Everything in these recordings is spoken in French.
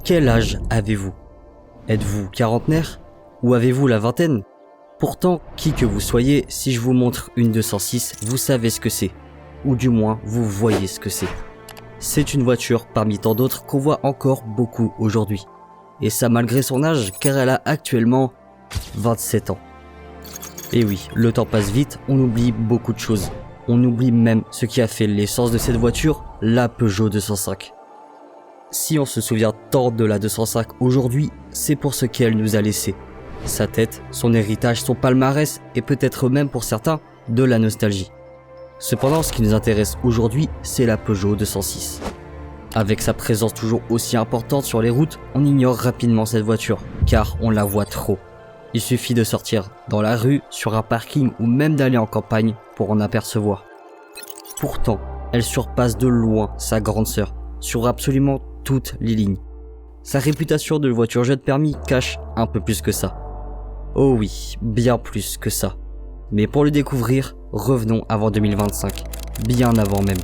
Quel âge avez-vous? Êtes-vous quarantenaire? Ou avez-vous la vingtaine? Pourtant, qui que vous soyez, si je vous montre une 206, vous savez ce que c'est. Ou du moins, vous voyez ce que c'est. C'est une voiture parmi tant d'autres qu'on voit encore beaucoup aujourd'hui. Et ça malgré son âge, car elle a actuellement 27 ans. Et oui, le temps passe vite, on oublie beaucoup de choses. On oublie même ce qui a fait l'essence de cette voiture, la Peugeot 205. Si on se souvient tant de la 205 aujourd'hui, c'est pour ce qu'elle nous a laissé. Sa tête, son héritage, son palmarès et peut-être même pour certains, de la nostalgie. Cependant, ce qui nous intéresse aujourd'hui, c'est la Peugeot 206. Avec sa présence toujours aussi importante sur les routes, on ignore rapidement cette voiture, car on la voit trop. Il suffit de sortir dans la rue, sur un parking ou même d'aller en campagne pour en apercevoir. Pourtant, elle surpasse de loin sa grande sœur, sur absolument toutes les lignes. Sa réputation de voiture jeune permis cache un peu plus que ça. Oh oui, bien plus que ça. Mais pour le découvrir, revenons avant 2025, bien avant même.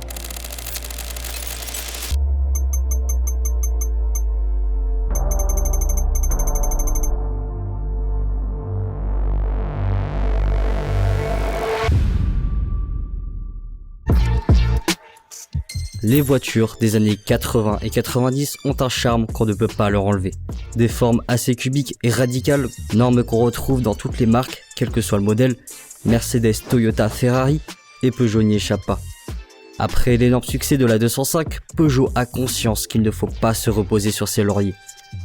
Les voitures des années 80 et 90 ont un charme qu'on ne peut pas leur enlever. Des formes assez cubiques et radicales, normes qu'on retrouve dans toutes les marques, quel que soit le modèle, Mercedes, Toyota, Ferrari et Peugeot n'y échappe pas. Après l'énorme succès de la 205, Peugeot a conscience qu'il ne faut pas se reposer sur ses lauriers.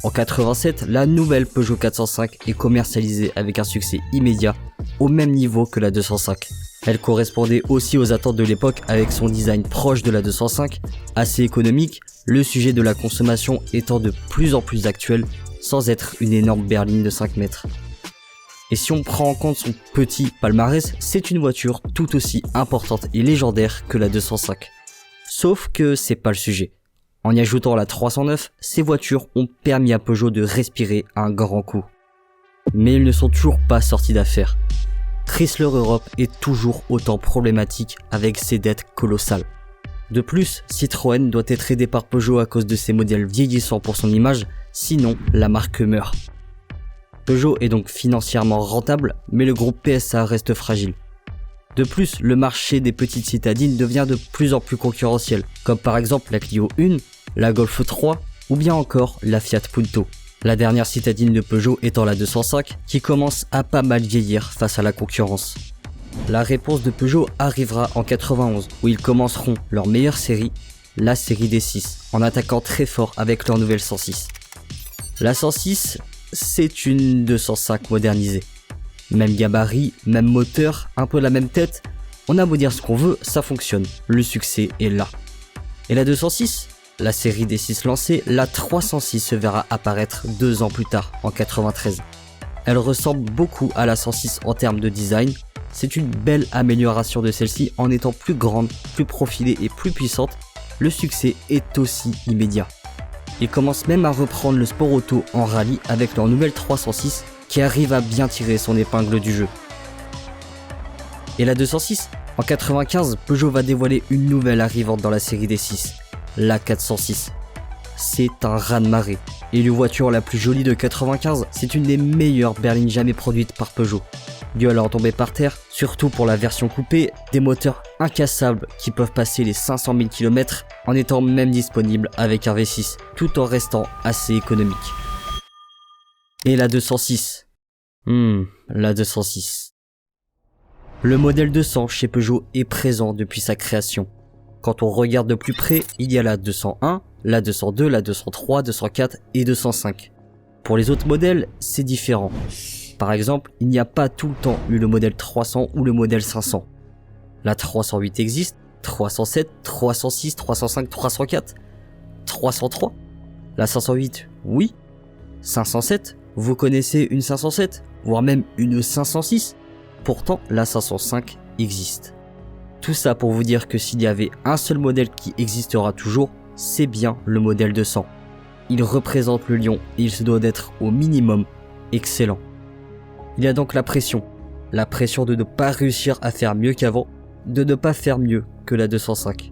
En 87, la nouvelle Peugeot 405 est commercialisée avec un succès immédiat, au même niveau que la 205. Elle correspondait aussi aux attentes de l'époque avec son design proche de la 205, assez économique, le sujet de la consommation étant de plus en plus actuel, sans être une énorme berline de 5 mètres. Et si on prend en compte son petit palmarès, c'est une voiture tout aussi importante et légendaire que la 205. Sauf que c'est pas le sujet. En y ajoutant la 309, ces voitures ont permis à Peugeot de respirer un grand coup. Mais ils ne sont toujours pas sortis d'affaire. Chrysler Europe est toujours autant problématique avec ses dettes colossales. De plus, Citroën doit être aidé par Peugeot à cause de ses modèles vieillissants pour son image, sinon la marque meurt. Peugeot est donc financièrement rentable, mais le groupe PSA reste fragile. De plus, le marché des petites citadines devient de plus en plus concurrentiel, comme par exemple la Clio 1, la Golf 3 ou bien encore la Fiat Punto. La dernière citadine de Peugeot étant la 205 qui commence à pas mal vieillir face à la concurrence. La réponse de Peugeot arrivera en 91 où ils commenceront leur meilleure série, la série des 6, en attaquant très fort avec leur nouvelle 106. La 106, c'est une 205 modernisée. Même gabarit, même moteur, un peu la même tête, on a beau dire ce qu'on veut, ça fonctionne, le succès est là. Et la 206 ? La série des 6 lancée, la 306 se verra apparaître 2 ans plus tard, en 93. Elle ressemble beaucoup à la 106 en termes de design, c'est une belle amélioration de celle-ci en étant plus grande, plus profilée et plus puissante, le succès est aussi immédiat. Ils commencent même à reprendre le sport auto en rallye avec leur nouvelle 306 qui arrive à bien tirer son épingle du jeu. Et la 206 ? En 95, Peugeot va dévoiler une nouvelle arrivante dans la série des 6. La 406. C'est un raz-de-marée. Élue voiture la plus jolie de 95, c'est une des meilleures berlines jamais produites par Peugeot. Gueule à en tomber par terre, surtout pour la version coupée, des moteurs incassables qui peuvent passer les 500 000 km en étant même disponibles avec un V6, tout en restant assez économique. Et la 206. La 206. Le modèle 200 chez Peugeot est présent depuis sa création. Quand on regarde de plus près, il y a la 201, la 202, la 203, 204 et 205. Pour les autres modèles, c'est différent. Par exemple, il n'y a pas tout le temps eu le modèle 300 ou le modèle 500. La 308 existe, 307, 306, 305, 304, 303. La 508, oui. 507, vous connaissez une 507, voire même une 506. Pourtant, la 505 existe. Tout ça pour vous dire que s'il y avait un seul modèle qui existera toujours, c'est bien le modèle 200. Il représente le lion et il se doit d'être au minimum excellent. Il y a donc la pression de ne pas réussir à faire mieux qu'avant, de ne pas faire mieux que la 205.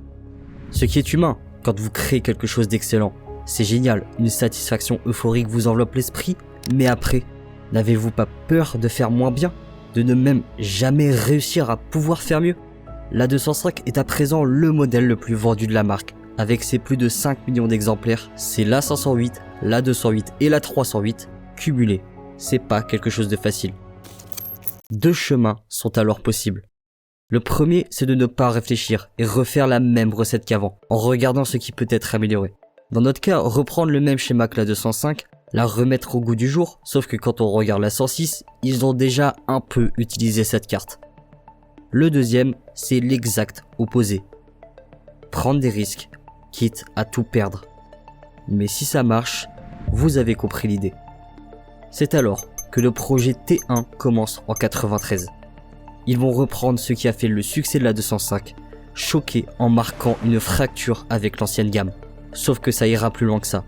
Ce qui est humain quand vous créez quelque chose d'excellent, c'est génial, une satisfaction euphorique vous enveloppe l'esprit, mais après, n'avez-vous pas peur de faire moins bien, de ne même jamais réussir à pouvoir faire mieux? La 205 est à présent le modèle le plus vendu de la marque. Avec ses plus de 5 millions d'exemplaires, c'est la 508, la 208 et la 308 cumulés. C'est pas quelque chose de facile. Deux chemins sont alors possibles. Le premier, c'est de ne pas réfléchir et refaire la même recette qu'avant, en regardant ce qui peut être amélioré. Dans notre cas, reprendre le même schéma que la 205, la remettre au goût du jour, sauf que quand on regarde la 106, ils ont déjà un peu utilisé cette carte. Le deuxième, c'est l'exact opposé. Prendre des risques, quitte à tout perdre. Mais si ça marche, vous avez compris l'idée. C'est alors que le projet T1 commence en 93. Ils vont reprendre ce qui a fait le succès de la 205, choquer en marquant une fracture avec l'ancienne gamme. Sauf que ça ira plus loin que ça.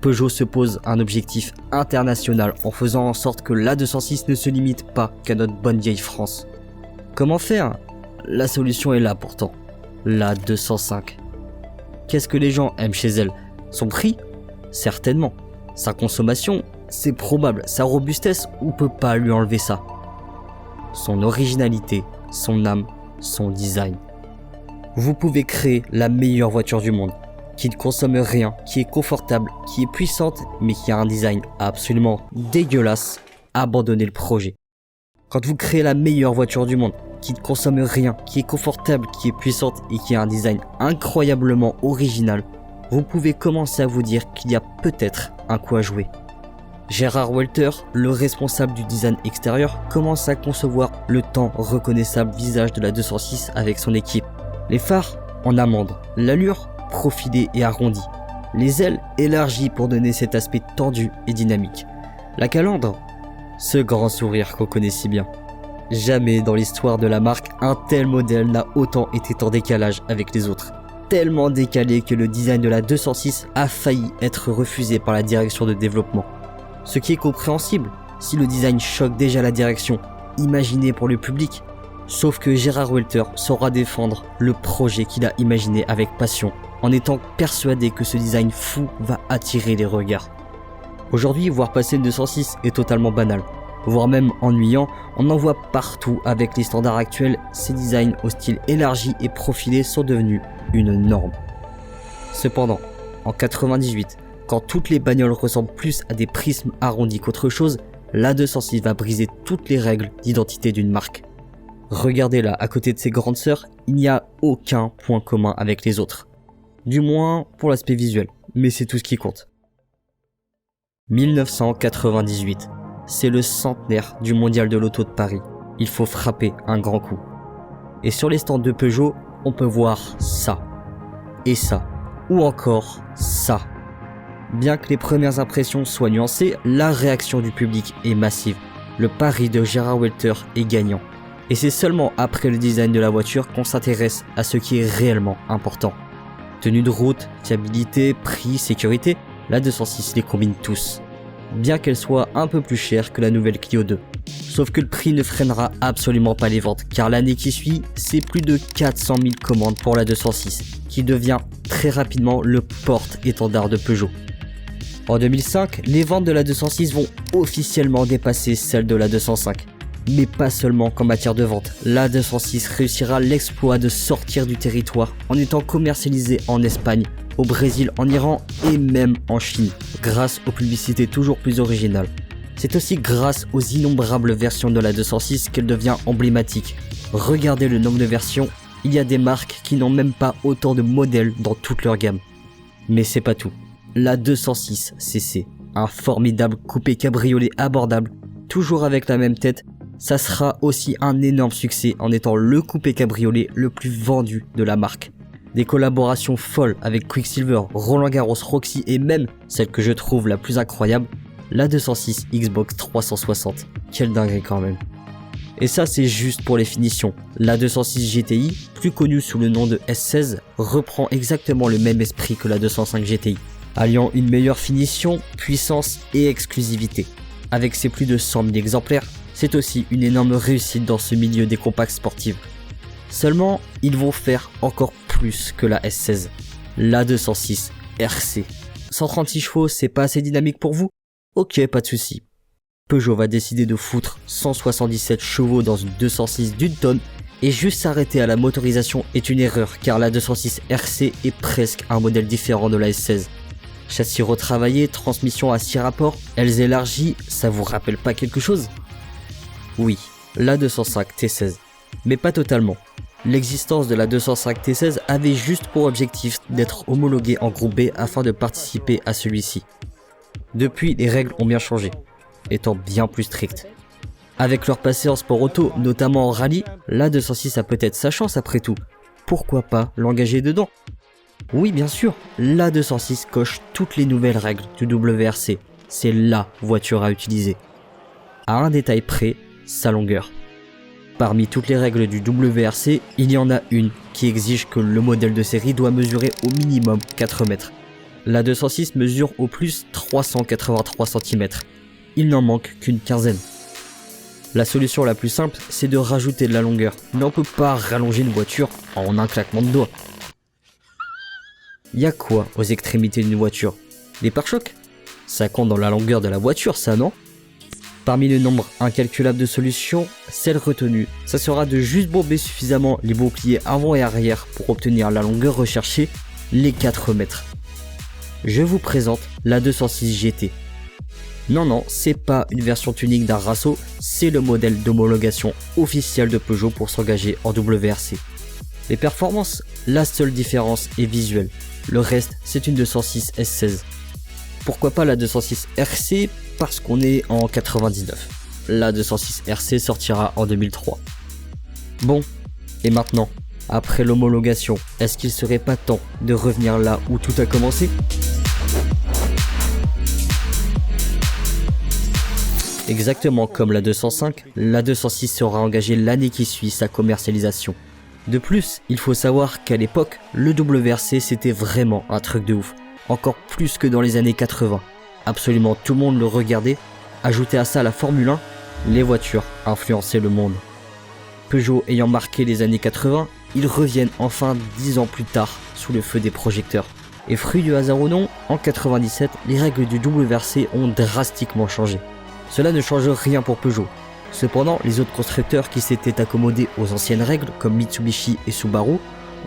Peugeot se pose un objectif international en faisant en sorte que la 206 ne se limite pas qu'à notre bonne vieille France. Comment faire? La solution est là pourtant. La 205. Qu'est-ce que les gens aiment chez elle? Son prix? Certainement. Sa consommation? C'est probable. Sa robustesse? On peut pas lui enlever ça. Son originalité, son âme, son design. Vous pouvez créer la meilleure voiture du monde, qui ne consomme rien, qui est confortable, qui est puissante, mais qui a un design absolument dégueulasse. Abandonnez le projet. Quand vous créez la meilleure voiture du monde, qui ne consomme rien, qui est confortable, qui est puissante et qui a un design incroyablement original, vous pouvez commencer à vous dire qu'il y a peut-être un coup à jouer. Gérard Walter, le responsable du design extérieur, commence à concevoir le temps reconnaissable visage de la 206 avec son équipe. Les phares en amande, l'allure profilée et arrondie, les ailes élargies pour donner cet aspect tendu et dynamique. La calandre, ce grand sourire qu'on connaît si bien. Jamais dans l'histoire de la marque, un tel modèle n'a autant été en décalage avec les autres. Tellement décalé que le design de la 206 a failli être refusé par la direction de développement. Ce qui est compréhensible, si le design choque déjà la direction, imaginez pour le public. Sauf que Gérard Walter saura défendre le projet qu'il a imaginé avec passion, en étant persuadé que ce design fou va attirer les regards. Aujourd'hui, voir passer une 206 est totalement banal, voire même ennuyant. On en voit partout avec les standards actuels, ces designs au style élargi et profilé sont devenus une norme. Cependant, en 98, quand toutes les bagnoles ressemblent plus à des prismes arrondis qu'autre chose, la 206 va briser toutes les règles d'identité d'une marque. Regardez-la à côté de ses grandes sœurs, il n'y a aucun point commun avec les autres. Du moins pour l'aspect visuel, mais c'est tout ce qui compte. 1998, c'est le centenaire du mondial de l'auto de Paris. Il faut frapper un grand coup. Et sur les stands de Peugeot, on peut voir ça, et ça, ou encore ça. Bien que les premières impressions soient nuancées, la réaction du public est massive. Le pari de Gérard Walter est gagnant. Et c'est seulement après le design de la voiture qu'on s'intéresse à ce qui est réellement important. Tenue de route, fiabilité, prix, sécurité, la 206 les combine tous. Bien qu'elle soit un peu plus chère que la nouvelle Clio 2. Sauf que le prix ne freinera absolument pas les ventes, car l'année qui suit, c'est plus de 400 000 commandes pour la 206, qui devient très rapidement le porte-étendard de Peugeot. En 2005, les ventes de la 206 vont officiellement dépasser celles de la 205. Mais pas seulement qu'en matière de vente, la 206 réussira l'exploit de sortir du territoire en étant commercialisée en Espagne, au Brésil, en Iran et même en Chine, grâce aux publicités toujours plus originales. C'est aussi grâce aux innombrables versions de la 206 qu'elle devient emblématique. Regardez le nombre de versions, il y a des marques qui n'ont même pas autant de modèles dans toute leur gamme. Mais c'est pas tout. La 206 CC, un formidable coupé cabriolet abordable, toujours avec la même tête, ça sera aussi un énorme succès en étant le coupé cabriolet le plus vendu de la marque. Des collaborations folles avec Quicksilver, Roland Garros, Roxy et même celle que je trouve la plus incroyable, la 206 Xbox 360. Quelle dinguerie quand même. Et ça c'est juste pour les finitions. La 206 GTI, plus connue sous le nom de S16, reprend exactement le même esprit que la 205 GTI, alliant une meilleure finition, puissance et exclusivité. Avec ses plus de 100 000 exemplaires, c'est aussi une énorme réussite dans ce milieu des compacts sportives. Seulement, ils vont faire encore plus que la S16. La 206 RC, 136 chevaux, c'est pas assez dynamique pour vous? Ok, pas de souci. Peugeot va décider de foutre 177 chevaux dans une 206 d'une tonne, et juste s'arrêter à la motorisation est une erreur car la 206 RC est presque un modèle différent de la S16. Châssis retravaillé, transmission à 6 rapports, ailes élargies, ça vous rappelle pas quelque chose? Oui, la 205 T16, mais pas totalement. L'existence de la 205 T16 avait juste pour objectif d'être homologuée en groupe B afin de participer à celui-ci. Depuis, les règles ont bien changé, étant bien plus strictes. Avec leur passé en sport auto, notamment en rallye, la 206 a peut-être sa chance après tout. Pourquoi pas l'engager dedans? Oui, bien sûr, la 206 coche toutes les nouvelles règles du WRC. C'est LA voiture à utiliser. À un détail près, sa longueur. Parmi toutes les règles du WRC, il y en a une qui exige que le modèle de série doit mesurer au minimum 4 mètres. La 206 mesure au plus 383 cm. Il n'en manque qu'une quinzaine. La solution la plus simple, c'est de rajouter de la longueur, mais on peut pas rallonger une voiture en un claquement de doigts. Y a quoi aux extrémités d'une voiture? Les pare-chocs? Ça compte dans la longueur de la voiture, ça, non? Parmi le nombre incalculable de solutions, celle retenue, ça sera de juste bourber suffisamment les boucliers avant et arrière pour obtenir la longueur recherchée, les 4 mètres. Je vous présente la 206 GT. Non, c'est pas une version tuning d'un Rasso, c'est le modèle d'homologation officiel de Peugeot pour s'engager en WRC. Les performances, la seule différence est visuelle. Le reste, c'est une 206 S16. Pourquoi pas la 206 RC? Parce qu'on est en 99. La 206 RC sortira en 2003. Bon, et maintenant, après l'homologation, est-ce qu'il serait pas temps de revenir là où tout a commencé? Exactement comme la 205, la 206 sera engagée l'année qui suit sa commercialisation. De plus, il faut savoir qu'à l'époque, le WRC c'était vraiment un truc de ouf. Encore plus que dans les années 80. Absolument tout le monde le regardait. Ajoutez à ça la Formule 1, les voitures influençaient le monde. Peugeot ayant marqué les années 80, ils reviennent enfin 10 ans plus tard sous le feu des projecteurs. Et fruit du hasard ou non, en 97, les règles du WRC ont drastiquement changé. Cela ne change rien pour Peugeot. Cependant, les autres constructeurs qui s'étaient accommodés aux anciennes règles, comme Mitsubishi et Subaru,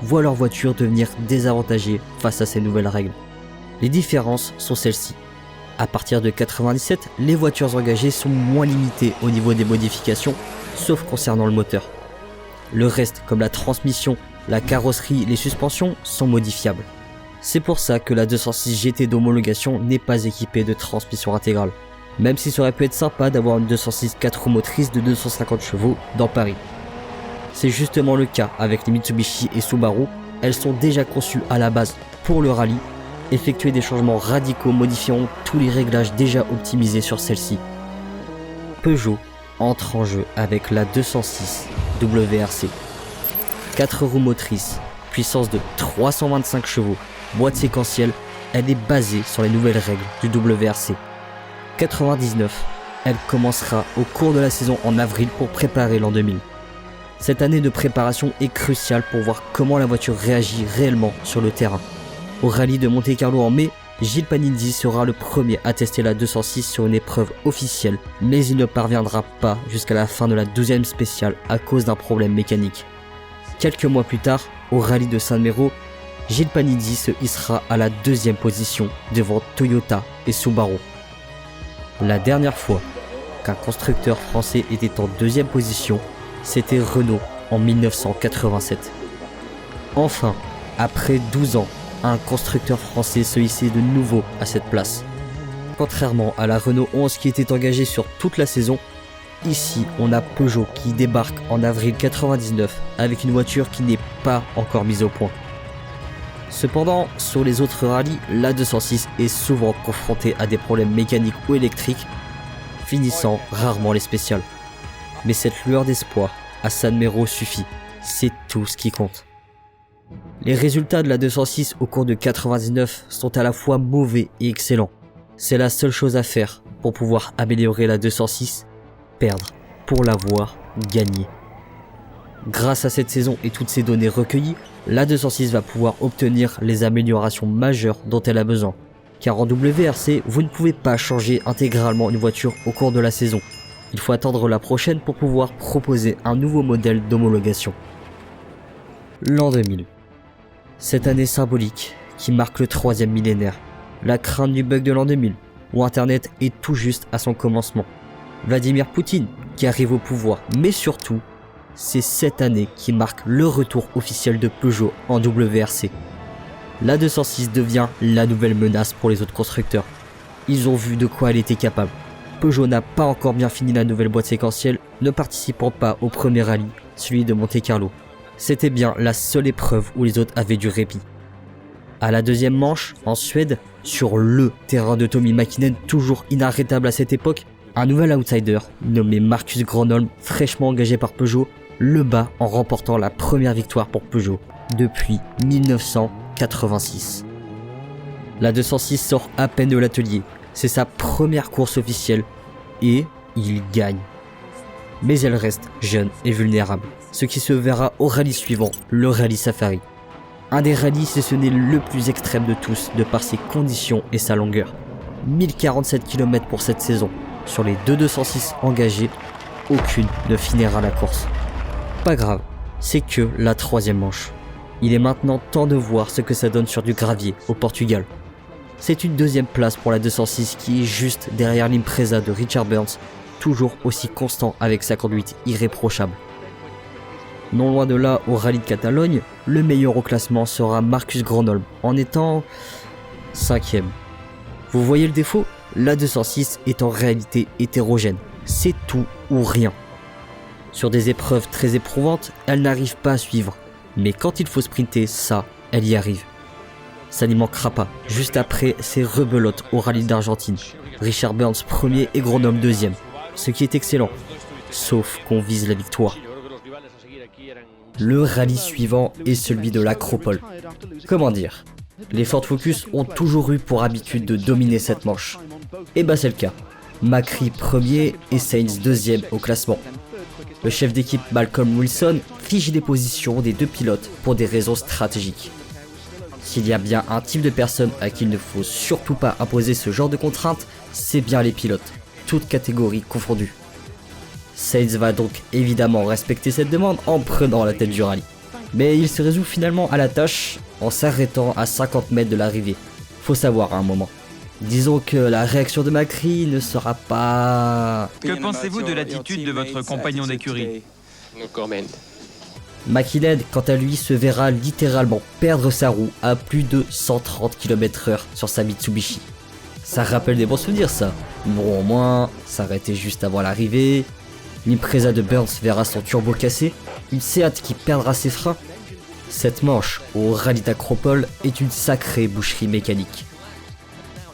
voient leur voiture devenir désavantagée face à ces nouvelles règles. Les différences sont celles-ci. À partir de 97, les voitures engagées sont moins limitées au niveau des modifications, sauf concernant le moteur. Le reste, comme la transmission, la carrosserie, les suspensions, sont modifiables. C'est pour ça que la 206 GT d'homologation n'est pas équipée de transmission intégrale. Même si ça aurait pu être sympa d'avoir une 206 4 roues motrices de 250 chevaux dans Paris. C'est justement le cas avec les Mitsubishi et Subaru, elles sont déjà conçues à la base pour le rallye. Effectuer des changements radicaux modifieront tous les réglages déjà optimisés sur celle-ci. Peugeot entre en jeu avec la 206 WRC. 4 roues motrices, puissance de 325 chevaux, boîte séquentielle, elle est basée sur les nouvelles règles du WRC. 99, elle commencera au cours de la saison en avril pour préparer l'an 2000. Cette année de préparation est cruciale pour voir comment la voiture réagit réellement sur le terrain. Au rallye de Monte-Carlo en mai, Gilles Panizzi sera le premier à tester la 206 sur une épreuve officielle, mais il ne parviendra pas jusqu'à la fin de la 12e spéciale à cause d'un problème mécanique. Quelques mois plus tard, au rallye de San Mero, Gilles Panizzi se hissera à la 2e position devant Toyota et Subaru. La dernière fois qu'un constructeur français était en 2e position, c'était Renault en 1987. Enfin, après 12 ans, un constructeur français se hissait de nouveau à cette place. Contrairement à la Renault 11 qui était engagée sur toute la saison, ici on a Peugeot qui débarque en avril 99 avec une voiture qui n'est pas encore mise au point. Cependant, sur les autres rallyes, la 206 est souvent confrontée à des problèmes mécaniques ou électriques, finissant rarement les spéciales. Mais cette lueur d'espoir à San Mero suffit, c'est tout ce qui compte. Les résultats de la 206 au cours de 99 sont à la fois mauvais et excellents. C'est la seule chose à faire pour pouvoir améliorer la 206, perdre pour l'avoir gagnée. Grâce à cette saison et toutes ces données recueillies, la 206 va pouvoir obtenir les améliorations majeures dont elle a besoin. Car en WRC, vous ne pouvez pas changer intégralement une voiture au cours de la saison. Il faut attendre la prochaine pour pouvoir proposer un nouveau modèle d'homologation. L'an 2000. Cette année symbolique qui marque le 3e millénaire. La crainte du bug de l'an 2000, où Internet est tout juste à son commencement. Vladimir Poutine qui arrive au pouvoir, mais surtout, c'est cette année qui marque le retour officiel de Peugeot en WRC. La 206 devient la nouvelle menace pour les autres constructeurs. Ils ont vu de quoi elle était capable. Peugeot n'a pas encore bien fini la nouvelle boîte séquentielle, ne participant pas au premier rallye, celui de Monte-Carlo. C'était bien la seule épreuve où les autres avaient du répit. À la deuxième manche, en Suède, sur le terrain de Tommy Mäkinen, toujours inarrêtable à cette époque, un nouvel outsider, nommé Marcus Gronholm, fraîchement engagé par Peugeot, le bat en remportant la première victoire pour Peugeot depuis 1986. La 206 sort à peine de l'atelier, c'est sa première course officielle et il gagne. Mais elle reste jeune et vulnérable, ce qui se verra au rallye suivant, le rallye Safari. Un des rallyes si ce n'est le plus extrême de tous de par ses conditions et sa longueur. 1047 km pour cette saison. Sur les deux 206 engagés, aucune ne finira la course. Pas grave, c'est que la 3e manche. Il est maintenant temps de voir ce que ça donne sur du gravier au Portugal. C'est une 2e place pour la 206 qui est juste derrière l'Impreza de Richard Burns, toujours aussi constant avec sa conduite irréprochable. Non loin de là, au rallye de Catalogne, le meilleur au classement sera Marcus Gronholm, en étant 5e. Vous voyez le défaut ? La 206 est en réalité hétérogène, c'est tout ou rien. Sur des épreuves très éprouvantes, elle n'arrive pas à suivre, mais quand il faut sprinter, ça, elle y arrive. Ça n'y manquera pas, juste après ses rebelotes au rallye d'Argentine. Richard Burns premier et Gronholm 2e, ce qui est excellent, sauf qu'on vise la victoire. Le rallye suivant est celui de l'Acropole. Comment dire ? Les Ford Focus ont toujours eu pour habitude de dominer cette manche. Et bah c'est le cas. Macri premier et Sainz 2e au classement. Le chef d'équipe Malcolm Wilson fige les positions des deux pilotes pour des raisons stratégiques. S'il y a bien un type de personne à qui il ne faut surtout pas imposer ce genre de contraintes, c'est bien les pilotes, toutes catégories confondues. Sainz va donc évidemment respecter cette demande en prenant la tête du rallye. Mais il se résout finalement à la tâche en s'arrêtant à 50 mètres de l'arrivée. Faut savoir à un moment. Disons que la réaction de Macri ne sera pas... Que pensez-vous de l'attitude de votre compagnon d'écurie ? Mäkinen, quant à lui, se verra littéralement perdre sa roue à plus de 130 km/h sur sa Mitsubishi. Ça rappelle des bons souvenirs ça. Bon au moins, s'arrêter juste avant l'arrivée. L'Impreza de Burns verra son turbo cassé, une Seat qui perdra ses freins. Cette manche au rallye d'Acropole est une sacrée boucherie mécanique.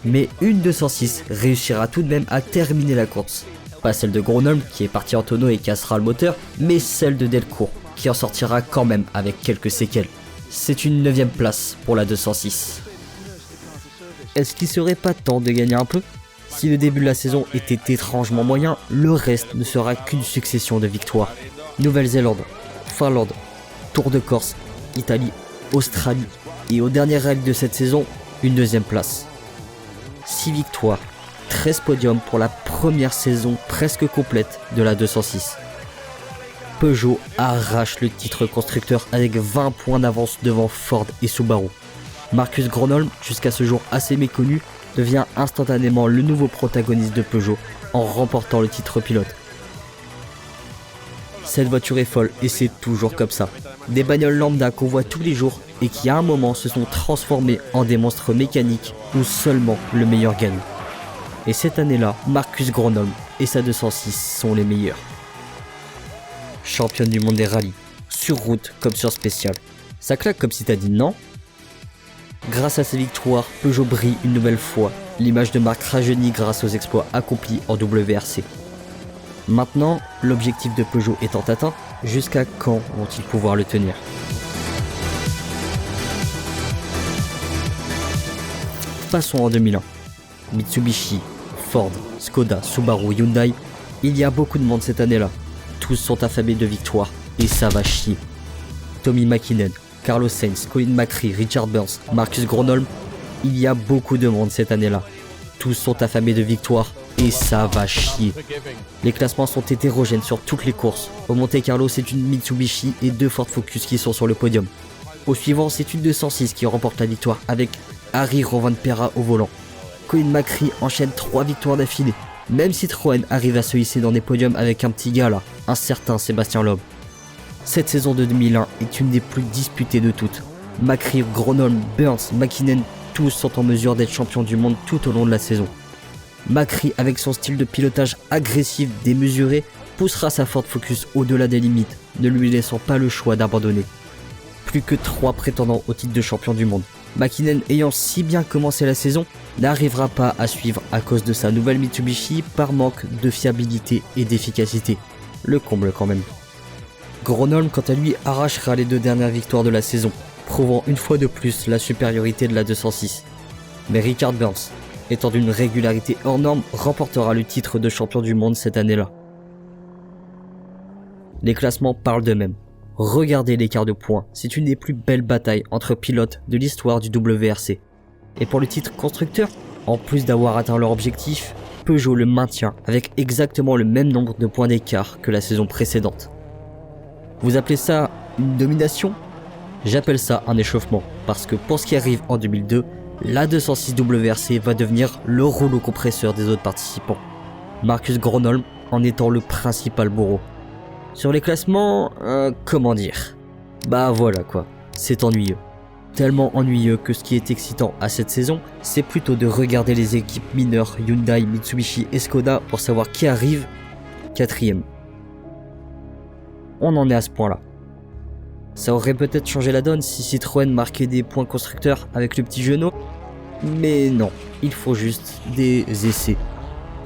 Mais une 206 réussira tout de même à terminer la course. Pas celle de Gronholm qui est parti en tonneau et cassera le moteur, mais celle de Delcourt qui en sortira quand même avec quelques séquelles. C'est une 9e place pour la 206. Est-ce qu'il serait pas temps de gagner un peu ? Si le début de la saison était étrangement moyen, le reste ne sera qu'une succession de victoires. Nouvelle-Zélande, Finlande, Tour de Corse, Italie, Australie et au dernier rallye de cette saison, une 2e place. 6 victoires, 13 podiums pour la première saison presque complète de la 206. Peugeot arrache le titre constructeur avec 20 points d'avance devant Ford et Subaru. Marcus Gronholm, jusqu'à ce jour assez méconnu, devient instantanément le nouveau protagoniste de Peugeot en remportant le titre pilote. Cette voiture est folle et c'est toujours comme ça. Des bagnoles lambda qu'on voit tous les jours et qui à un moment se sont transformées en des monstres mécaniques où seulement le meilleur gagne. Et cette année-là, Marcus Gronholm et sa 206 sont les meilleurs. Championne du monde des rallyes, sur route comme sur spécial. Ça claque comme citadine, non ? Grâce à ses victoires, Peugeot brille une nouvelle fois, l'image de marque rajeunit grâce aux exploits accomplis en WRC. Maintenant, l'objectif de Peugeot étant atteint, jusqu'à quand vont-ils pouvoir le tenir ? Passons en 2001. Mitsubishi, Ford, Skoda, Subaru, Hyundai, il y a beaucoup de monde cette année-là. Tous sont affamés de victoires, et ça va chier. Tommy Mäkinen, Carlos Sainz, Colin McRae, Richard Burns, Marcus Gronholm, Il y a beaucoup de monde cette année-là. Tous sont affamés de victoire et ça va chier. Les classements sont hétérogènes sur toutes les courses. Au Monte-Carlo, c'est une Mitsubishi et 2 Ford Focus qui sont sur le podium. Au suivant, c'est une 206 qui remporte la victoire avec Harry Rovanperä au volant. Colin McRae enchaîne 3 victoires d'affilée. Même Citroën arrive à se hisser dans des podiums avec un petit gars là, un certain Sébastien Loeb. Cette saison de 2001 est une des plus disputées de toutes. McRae, Gronholm, Burns, Mäkinen, tous sont en mesure d'être champions du monde tout au long de la saison. McRae, avec son style de pilotage agressif, démesuré, poussera sa Ford Focus au-delà des limites, ne lui laissant pas le choix d'abandonner. Plus que 3 prétendants au titre de champion du monde. Mäkinen, ayant si bien commencé la saison, n'arrivera pas à suivre à cause de sa nouvelle Mitsubishi par manque de fiabilité et d'efficacité. Le comble quand même. Gronholm, quant à lui, arrachera les 2 dernières victoires de la saison, prouvant une fois de plus la supériorité de la 206. Mais Richard Burns, étant d'une régularité hors norme, remportera le titre de champion du monde cette année-là. Les classements parlent d'eux-mêmes. Regardez l'écart de points, c'est une des plus belles batailles entre pilotes de l'histoire du WRC. Et pour le titre constructeur, en plus d'avoir atteint leur objectif, Peugeot le maintient avec exactement le même nombre de points d'écart que la saison précédente. Vous appelez ça une domination ? J'appelle ça un échauffement, parce que pour ce qui arrive en 2002, la 206 WRC va devenir le rouleau compresseur des autres participants. Marcus Gronholm en étant le principal bourreau. Sur les classements, comment dire ? Bah voilà quoi, c'est ennuyeux. Tellement ennuyeux que ce qui est excitant à cette saison, c'est plutôt de regarder les équipes mineures Hyundai, Mitsubishi et Skoda pour savoir qui arrive 4ème. On en est à ce point là. Ça aurait peut-être changé la donne si Citroën marquait des points constructeurs avec le petit genou, mais non, il faut juste des essais.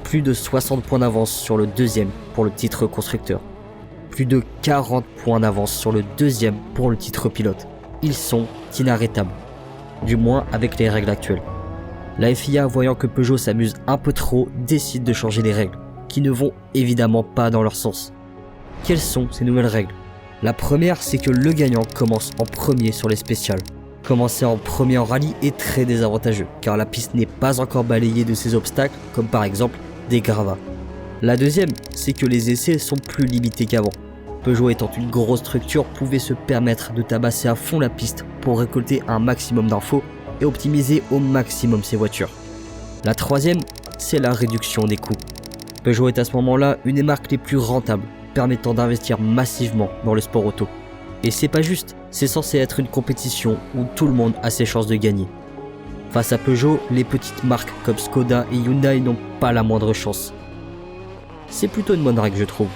Plus de 60 points d'avance sur le 2ème pour le titre constructeur. Plus de 40 points d'avance sur le 2ème pour le titre pilote. Ils sont inarrêtables, du moins avec les règles actuelles. La FIA, voyant que Peugeot s'amuse un peu trop, décide de changer les règles, qui ne vont évidemment pas dans leur sens. Quelles sont ces nouvelles règles ? La première, c'est que le gagnant commence en premier sur les spéciales. Commencer en premier en rallye est très désavantageux, car la piste n'est pas encore balayée de ces obstacles, comme par exemple des gravats. La deuxième, c'est que les essais sont plus limités qu'avant. Peugeot étant une grosse structure pouvait se permettre de tabasser à fond la piste pour récolter un maximum d'infos et optimiser au maximum ses voitures. La troisième, c'est la réduction des coûts. Peugeot est à ce moment-là une des marques les plus rentables, permettant d'investir massivement dans le sport auto. Et c'est pas juste, c'est censé être une compétition où tout le monde a ses chances de gagner. Face à Peugeot, les petites marques comme Skoda et Hyundai n'ont pas la moindre chance. C'est plutôt une bonne règle, je trouve.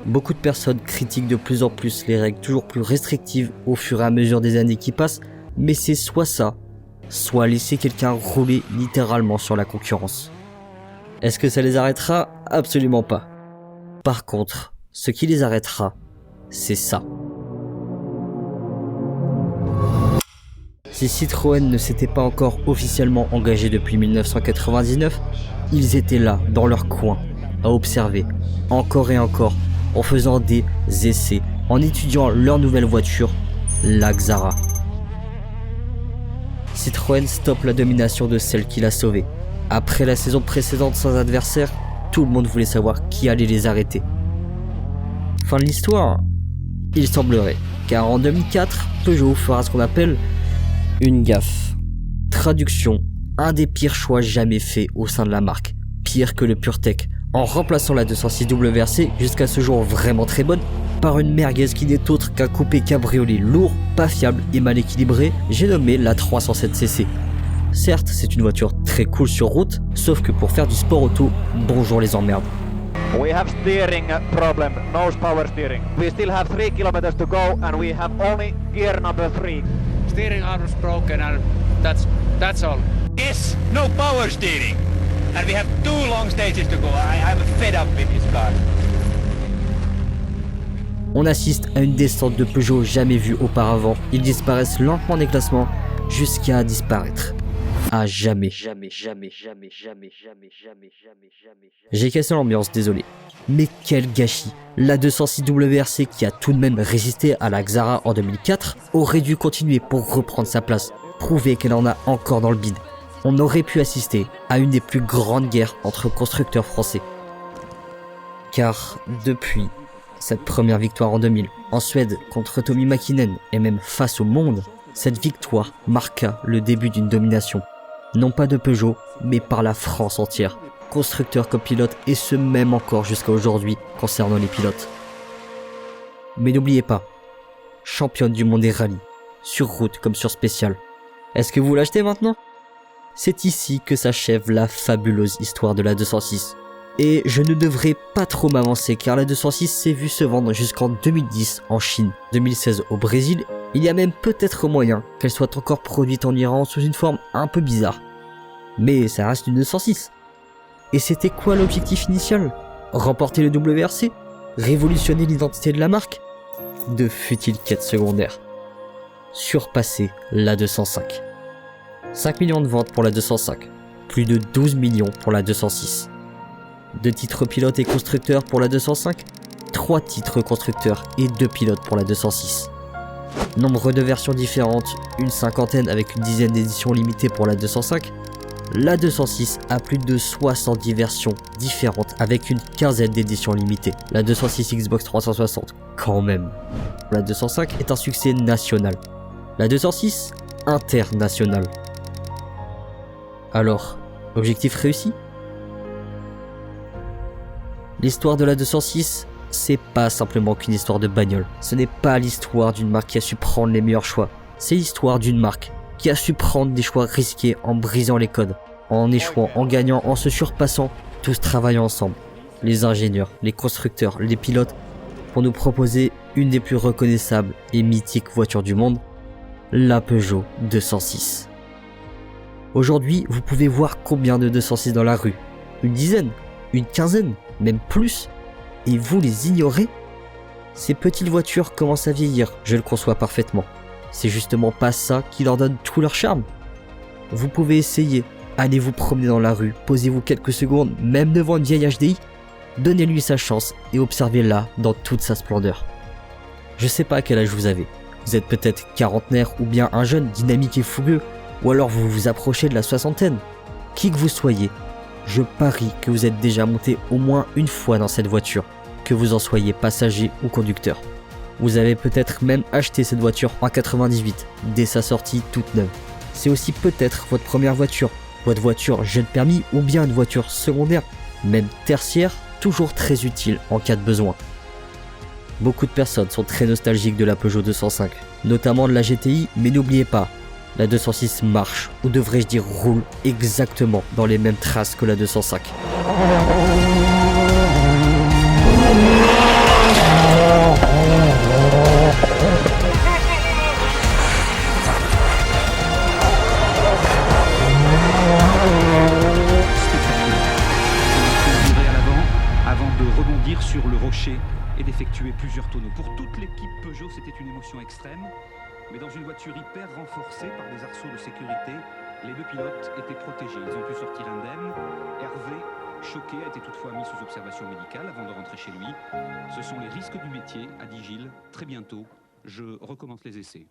Beaucoup de personnes critiquent de plus en plus les règles toujours plus restrictives au fur et à mesure des années qui passent, mais c'est soit ça, soit laisser quelqu'un rouler littéralement sur la concurrence. Est-ce que ça les arrêtera ? Absolument pas. Par contre, ce qui les arrêtera, c'est ça. Si Citroën ne s'était pas encore officiellement engagé depuis 1999, ils étaient là, dans leur coin, à observer, encore et encore, en faisant des essais, en étudiant leur nouvelle voiture, la Xara. Citroën stoppe la domination de celle qui l'a sauvée. Après la saison précédente sans adversaire, tout le monde voulait savoir qui allait les arrêter. Fin de l'histoire ? Il semblerait, car en 2004, Peugeot fera ce qu'on appelle une gaffe. Traduction, un des pires choix jamais faits au sein de la marque, pire que le PureTech, en remplaçant la 206 WRC, jusqu'à ce jour vraiment très bonne, par une merguez qui n'est autre qu'un coupé cabriolet lourd, pas fiable et mal équilibré, j'ai nommé la 307cc. Certes, c'est une voiture très cool sur route, sauf que pour faire du sport auto, bonjour les emmerdes. We have steering problem, no power steering. We still have 3 kilometers to go and we have only gear number 3. Steering arm is broken and that's all. Yes, no power steering. And we have 2 long stages to go. I'm fed up with this car. On assiste à une descente de Peugeot jamais vue auparavant. Ils disparaissent lentement des classements jusqu'à disparaître. À jamais. J'ai cassé l'ambiance, désolé. Mais quel gâchis. La 206 WRC qui a tout de même résisté à la Xara en 2004 aurait dû continuer pour reprendre sa place. prouver qu'elle en a encore dans le bide. On aurait pu assister à une des plus grandes guerres entre constructeurs français. Car depuis cette première victoire en 2000, en Suède contre Tommi Mäkinen et même face au monde, cette victoire marqua le début d'une domination. Non pas de Peugeot, mais par la France entière, constructeurs comme pilotes, et ce même encore jusqu'à aujourd'hui concernant les pilotes. Mais n'oubliez pas, championne du monde des rallyes, sur route comme sur spécial. Est-ce que vous l'achetez maintenant ? C'est ici que s'achève la fabuleuse histoire de la 206. Et je ne devrais pas trop m'avancer car la 206 s'est vue se vendre jusqu'en 2010 en Chine, 2016 au Brésil. Il y a même peut-être moyen qu'elle soit encore produite en Iran sous une forme un peu bizarre. Mais ça reste une 206. Et c'était quoi l'objectif initial ? Remporter le WRC ? Révolutionner l'identité de la marque ? De futiles quêtes secondaires. Surpasser la 205. 5 millions de ventes pour la 205. Plus de 12 millions pour la 206. 2 titres pilotes et constructeurs pour la 205. 3 titres constructeurs et 2 pilotes pour la 206. Nombre de versions différentes, une cinquantaine avec une dizaine d'éditions limitées pour la 205. La 206 a plus de 70 versions différentes avec une quinzaine d'éditions limitées. La 206 Xbox 360, quand même. La 205 est un succès national. La 206, international. Alors, objectif réussi ? L'histoire de la 206, c'est pas simplement qu'une histoire de bagnole. Ce n'est pas l'histoire d'une marque qui a su prendre les meilleurs choix. C'est l'histoire d'une marque qui a su prendre des choix risqués en brisant les codes, en échouant, en gagnant, en se surpassant, tous travaillant ensemble. Les ingénieurs, les constructeurs, les pilotes, pour nous proposer une des plus reconnaissables et mythiques voitures du monde, la Peugeot 206. Aujourd'hui, vous pouvez voir combien de 206 dans la rue. Une dizaine, une quinzaine, même plus. Et vous les ignorez ? Ces petites voitures commencent à vieillir, je le conçois parfaitement. C'est justement pas ça qui leur donne tout leur charme. Vous pouvez essayer, allez vous promener dans la rue, posez-vous quelques secondes, même devant une vieille HDI, donnez-lui sa chance et observez-la dans toute sa splendeur. Je sais pas quel âge vous avez. Vous êtes peut-être quarantenaire ou bien un jeune dynamique et fougueux, ou alors vous vous approchez de la soixantaine. Qui que vous soyez, je parie que vous êtes déjà monté au moins une fois dans cette voiture, que vous en soyez passager ou conducteur. Vous avez peut-être même acheté cette voiture en 98, dès sa sortie toute neuve. C'est aussi peut-être votre première voiture, votre voiture jeune permis ou bien une voiture secondaire, même tertiaire, toujours très utile en cas de besoin. Beaucoup de personnes sont très nostalgiques de la Peugeot 205, notamment de la GTI, mais n'oubliez pas, la 206 marche, ou devrais-je dire roule, exactement dans les mêmes traces que la 205. Avant de rebondir sur le rocher et d'effectuer plusieurs tonneaux. Pour toute l'équipe Peugeot, c'était une émotion extrême. Mais dans une voiture hyper renforcée par des arceaux de sécurité, les 2 pilotes étaient protégés. Ils ont pu sortir indemnes. Hervé, choqué, a été toutefois mis sous observation médicale avant de rentrer chez lui. Ce sont les risques du métier, a dit Gilles. Très bientôt, je recommence les essais.